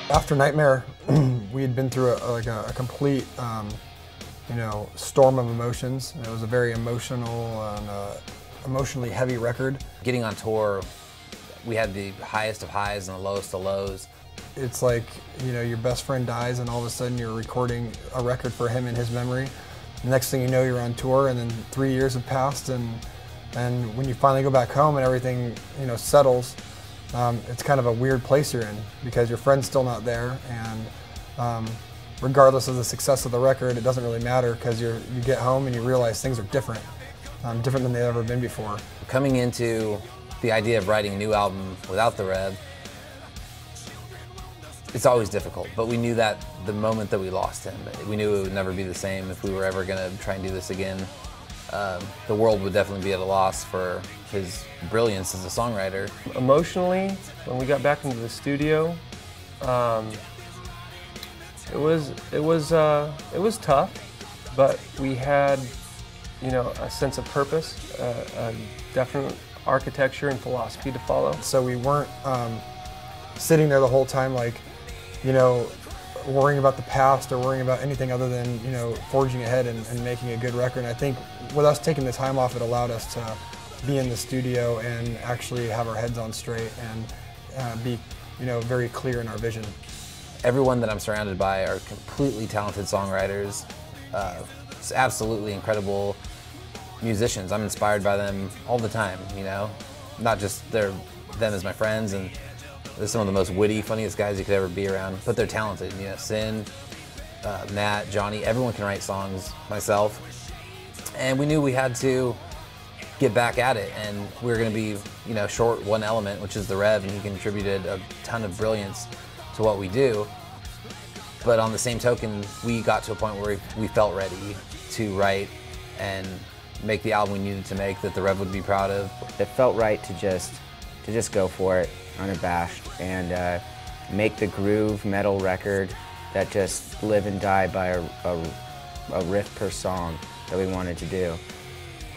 After Nightmare, we had been through a complete, storm of emotions. It was a very emotional and emotionally heavy record. Getting on tour, we had the highest of highs and the lowest of lows. It's like, your best friend dies and all of a sudden you're recording a record for him in his memory. The next thing you know, you're on tour, and then 3 years have passed, and when you finally go back home and everything, settles, it's kind of a weird place you're in because your friend's still not there, and regardless of the success of the record, it doesn't really matter because you get home and you realize things are different, different than they've ever been before. Coming into the idea of writing a new album without the Rev, it's always difficult, but we knew that the moment that we lost him, we knew it would never be the same if we were ever going to try and do this again. The world would definitely be at a loss for his brilliance as a songwriter. Emotionally, when we got back into the studio, it was tough, but we had, a sense of purpose, a definite architecture and philosophy to follow. So we weren't sitting there the whole time like, worrying about the past or worrying about anything other than, forging ahead and making a good record. And I think with us taking the time off, it allowed us to be in the studio and actually have our heads on straight and be, very clear in our vision. Everyone that I'm surrounded by are completely talented songwriters. It's absolutely incredible musicians. I'm inspired by them all the time, not just them as my friends, and they're some of the most witty, funniest guys you could ever be around, but they're talented. Sin, Matt, Johnny, everyone can write songs, myself. And we knew we had to get back at it, and we were going to be, short one element, which is the Rev, and he contributed a ton of brilliance to what we do. But on the same token, we got to a point where we felt ready to write and make the album we needed to make that the Rev would be proud of. It felt right to just go for it, unabashed, and make the groove metal record that just live and die by a riff per song that we wanted to do.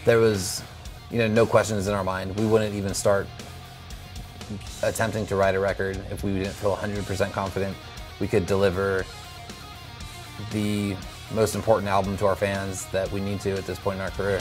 There was, no questions in our mind. We wouldn't even start attempting to write a record if we didn't feel 100% confident we could deliver the most important album to our fans that we need to at this point in our career.